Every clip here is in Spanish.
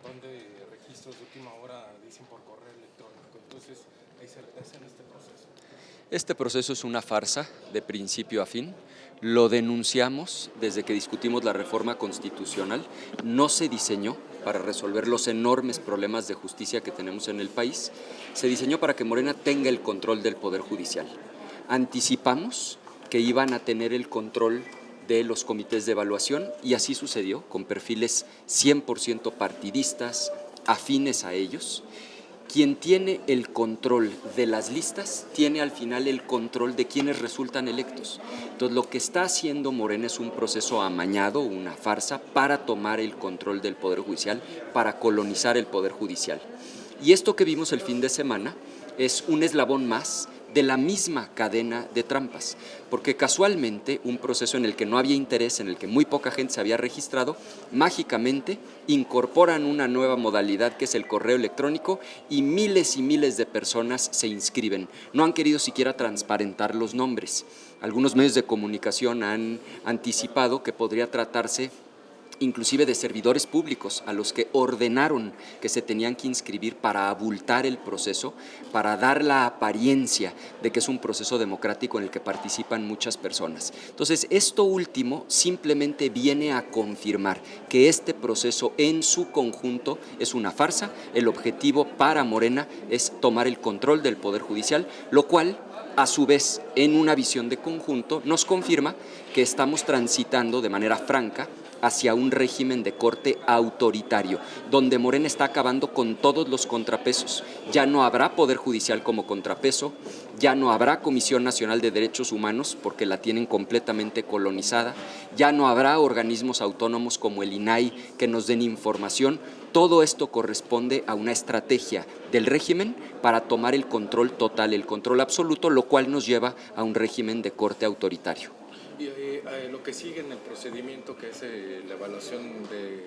montón de registros de última hora, dicen por correo electrónico. Entonces, ahí se hacen este proceso. Este proceso es una farsa de principio a fin. Lo denunciamos desde que discutimos la reforma constitucional. No se diseñó para resolver los enormes problemas de justicia que tenemos en el país. Se diseñó para que Morena tenga el control del Poder Judicial. Anticipamos que iban a tener el control de los comités de evaluación y así sucedió, con perfiles 100% partidistas, afines a ellos. Quien tiene el control de las listas tiene al final el control de quienes resultan electos. Entonces, lo que está haciendo Morena es un proceso amañado, una farsa, para tomar el control del Poder Judicial, para colonizar el Poder Judicial. Y esto que vimos el fin de semana es un eslabón más de la misma cadena de trampas, porque casualmente un proceso en el que no había interés, en el que muy poca gente se había registrado, mágicamente incorporan una nueva modalidad que es el correo electrónico y miles de personas se inscriben. No han querido siquiera transparentar los nombres. Algunos medios de comunicación han anticipado que podría tratarse inclusive de servidores públicos a los que ordenaron que se tenían que inscribir para abultar el proceso, para dar la apariencia de que es un proceso democrático en el que participan muchas personas. Entonces, esto último simplemente viene a confirmar que este proceso en su conjunto es una farsa. El objetivo para Morena es tomar el control del Poder Judicial, lo cual, a su vez, en una visión de conjunto, nos confirma que estamos transitando de manera franca hacia un régimen de corte autoritario, donde Morena está acabando con todos los contrapesos. Ya no habrá Poder Judicial como contrapeso, ya no habrá Comisión Nacional de Derechos Humanos, porque la tienen completamente colonizada, ya no habrá organismos autónomos como el INAI que nos den información. Todo esto corresponde a una estrategia del régimen para tomar el control total, el control absoluto, lo cual nos lleva a un régimen de corte autoritario. Y lo que sigue en el procedimiento, que es la evaluación de,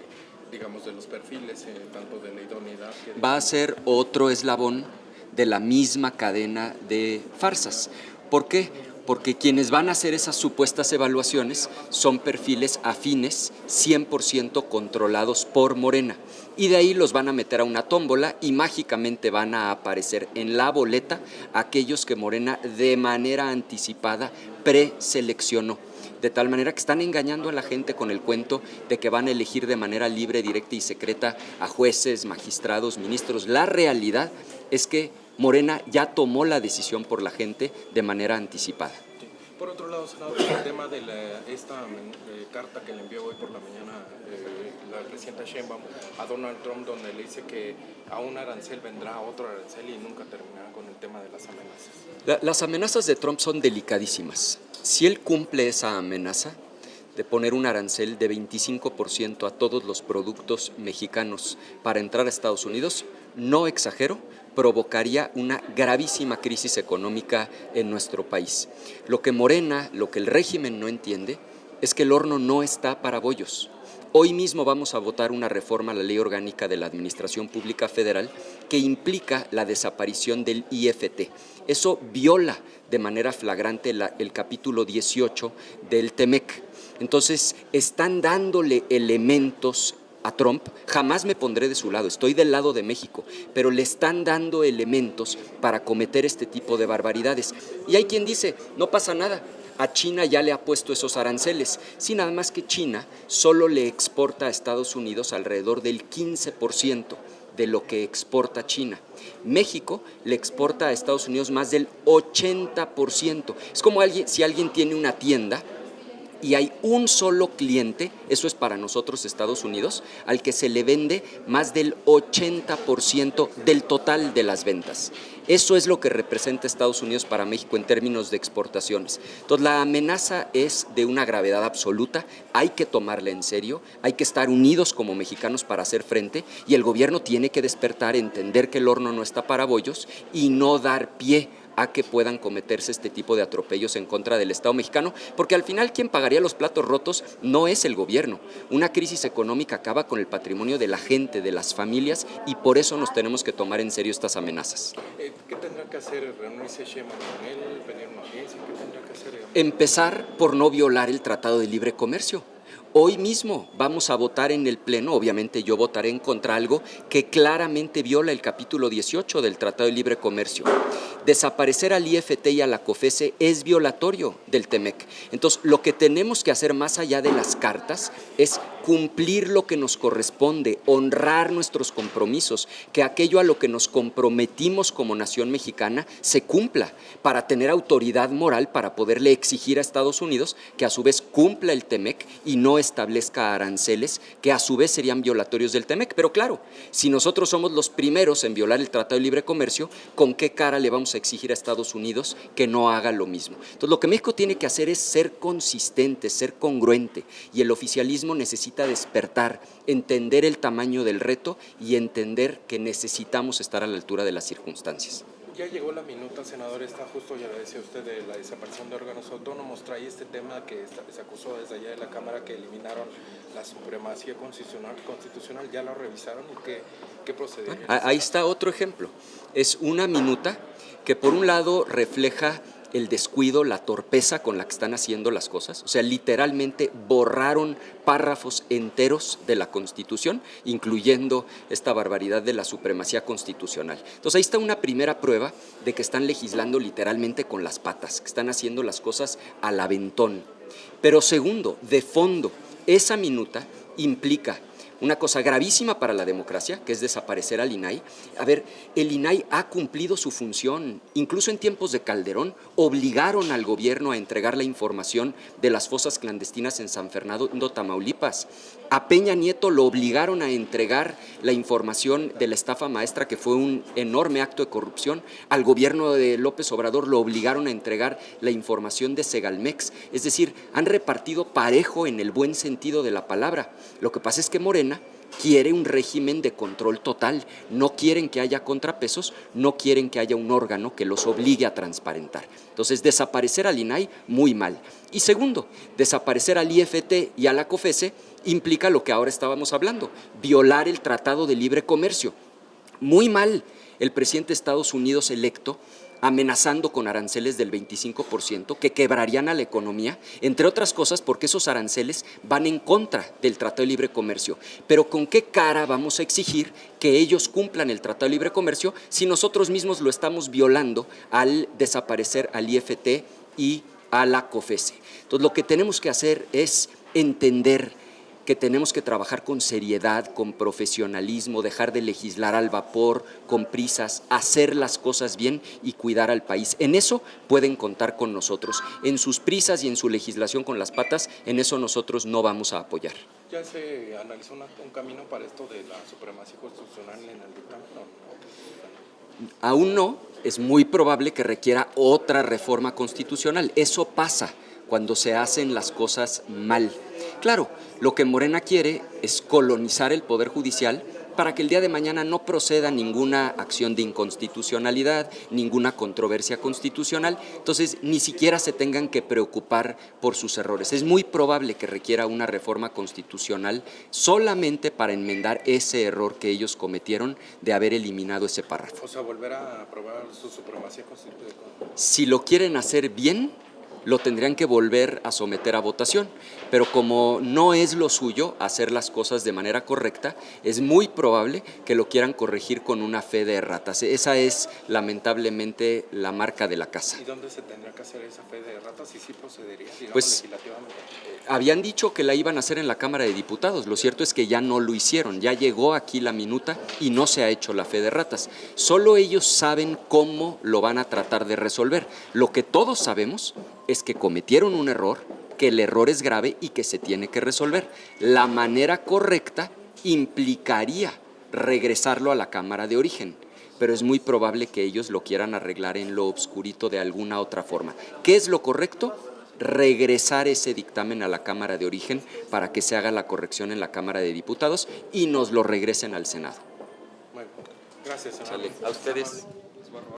digamos, de los perfiles, tanto de la idoneidad. Va a ser otro eslabón de la misma cadena de farsas. ¿Por qué? Porque quienes van a hacer esas supuestas evaluaciones son perfiles afines, 100% controlados por Morena. Y de ahí los van a meter a una tómbola y mágicamente van a aparecer en la boleta aquellos que Morena de manera anticipada preseleccionó. De tal manera que están engañando a la gente con el cuento de que van a elegir de manera libre, directa y secreta a jueces, magistrados, ministros. La realidad es que Morena ya tomó la decisión por la gente de manera anticipada. Por otro lado, senador, el tema de esta carta que le envió hoy por la mañana la presidenta Sheinbaum a Donald Trump, donde le dice que a un arancel vendrá otro arancel y nunca terminará con el tema de las amenazas. Las amenazas de Trump son delicadísimas. Si él cumple esa amenaza de poner un arancel de 25% a todos los productos mexicanos para entrar a Estados Unidos, no exagero, provocaría una gravísima crisis económica en nuestro país. Lo que Morena, lo que el régimen no entiende, es que el horno no está para bollos. Hoy mismo vamos a votar una reforma a la Ley Orgánica de la Administración Pública Federal que implica la desaparición del IFT. Eso viola de manera flagrante el capítulo 18 del TEMEC. Entonces, están dándole elementos a Trump. Jamás me pondré de su lado, estoy del lado de México, pero le están dando elementos para cometer este tipo de barbaridades. Y hay quien dice, no pasa nada, a China ya le ha puesto esos aranceles, sí, nada más que China solo le exporta a Estados Unidos alrededor del 15% de lo que exporta China. México le exporta a Estados Unidos más del 80%. Es como si alguien tiene una tienda y hay un solo cliente, eso es para nosotros Estados Unidos, al que se le vende más del 80% del total de las ventas. Eso es lo que representa Estados Unidos para México en términos de exportaciones. Entonces, la amenaza es de una gravedad absoluta, hay que tomarla en serio, hay que estar unidos como mexicanos para hacer frente y el gobierno tiene que despertar, entender que el horno no está para bollos y no dar pie a que puedan cometerse este tipo de atropellos en contra del Estado mexicano, porque al final quien pagaría los platos rotos no es el gobierno. Una crisis económica acaba con el patrimonio de la gente, de las familias, y por eso nos tenemos que tomar en serio estas amenazas. ¿Qué tendrá que hacer? ¿Reunirse Sheinbaum con él? ¿Pedir una audiencia? ¿Qué tendrá que hacer? Empezar por no violar el Tratado de Libre Comercio. Hoy mismo vamos a votar en el Pleno, obviamente yo votaré en contra algo que claramente viola el capítulo 18 del Tratado de Libre Comercio. Desaparecer al IFT y a la COFECE es violatorio del TEMEC. Entonces, lo que tenemos que hacer más allá de las cartas es cumplir lo que nos corresponde, honrar nuestros compromisos, que aquello a lo que nos comprometimos como nación mexicana se cumpla, para tener autoridad moral para poderle exigir a Estados Unidos que a su vez cumpla el TEMEC y no establezca aranceles que a su vez serían violatorios del TEMEC. Pero claro, si nosotros somos los primeros en violar el Tratado de Libre Comercio, ¿con qué cara le vamos a exigir a Estados Unidos que no haga lo mismo? Entonces, lo que México tiene que hacer es ser consistente, ser congruente, y el oficialismo necesita despertar, entender el tamaño del reto y entender que necesitamos estar a la altura de las circunstancias. Ya llegó la minuta, senador, está justo, ya le decía usted, de la desaparición de órganos autónomos. Trae este tema que se acusó desde allá de la Cámara, que eliminaron la supremacía constitucional. ¿Ya lo revisaron y qué procedería? Ahí está otro ejemplo. Es una minuta que por un lado refleja el descuido, la torpeza con la que están haciendo las cosas. O sea, literalmente borraron párrafos enteros de la Constitución, incluyendo esta barbaridad de la supremacía constitucional. Entonces, ahí está una primera prueba de que están legislando literalmente con las patas, que están haciendo las cosas al aventón. Pero segundo, de fondo, esa minuta implica una cosa gravísima para la democracia, que es desaparecer al INAI. A ver, el INAI ha cumplido su función. Incluso en tiempos de Calderón obligaron al gobierno a entregar la información de las fosas clandestinas en San Fernando, Tamaulipas. A Peña Nieto lo obligaron a entregar la información de la estafa maestra, que fue un enorme acto de corrupción. Al gobierno de López Obrador lo obligaron a entregar la información de Segalmex. Es decir, han repartido parejo en el buen sentido de la palabra. Lo que pasa es que Morena quiere un régimen de control total, no quieren que haya contrapesos, no quieren que haya un órgano que los obligue a transparentar. Entonces, desaparecer al INAI, muy mal. Y segundo, desaparecer al IFT y a la COFECE implica lo que ahora estábamos hablando, violar el Tratado de Libre Comercio. Muy mal. El presidente de Estados Unidos electo amenazando con aranceles del 25% que quebrarían a la economía, entre otras cosas porque esos aranceles van en contra del Tratado de Libre Comercio. Pero ¿con qué cara vamos a exigir que ellos cumplan el Tratado de Libre Comercio si nosotros mismos lo estamos violando al desaparecer al IFT y a la COFECE? Entonces, lo que tenemos que hacer es entender que tenemos que trabajar con seriedad, con profesionalismo, dejar de legislar al vapor, con prisas, hacer las cosas bien y cuidar al país. En eso pueden contar con nosotros. En sus prisas y en su legislación con las patas, en eso nosotros no vamos a apoyar. ¿Ya se analizó un camino para esto de la supremacía constitucional en el dictamen? No. Aún no, es muy probable que requiera otra reforma constitucional. Eso pasa cuando se hacen las cosas mal. Claro, lo que Morena quiere es colonizar el Poder Judicial para que el día de mañana no proceda ninguna acción de inconstitucionalidad, ninguna controversia constitucional, entonces ni siquiera se tengan que preocupar por sus errores. Es muy probable que requiera una reforma constitucional solamente para enmendar ese error que ellos cometieron de haber eliminado ese párrafo. O sea, volver a aprobar su supremacía constitucional. Si lo quieren hacer bien, lo tendrían que volver a someter a votación, pero como no es lo suyo hacer las cosas de manera correcta, es muy probable que lo quieran corregir con una fe de erratas. Esa es lamentablemente la marca de la casa. ¿Y dónde se tendría que hacer esa fe de erratas y sí procedería, digamos, pues, legislativamente? Habían dicho que la iban a hacer en la Cámara de Diputados, lo cierto es que ya no lo hicieron, ya llegó aquí la minuta y no se ha hecho la fe de ratas. Solo ellos saben cómo lo van a tratar de resolver. Lo que todos sabemos es que cometieron un error, que el error es grave y que se tiene que resolver. La manera correcta implicaría regresarlo a la Cámara de Origen, pero es muy probable que ellos lo quieran arreglar en lo obscurito de alguna otra forma. ¿Qué es lo correcto? Regresar ese dictamen a la Cámara de Origen para que se haga la corrección en la Cámara de Diputados y nos lo regresen al Senado. Bueno, gracias, senador. A ustedes.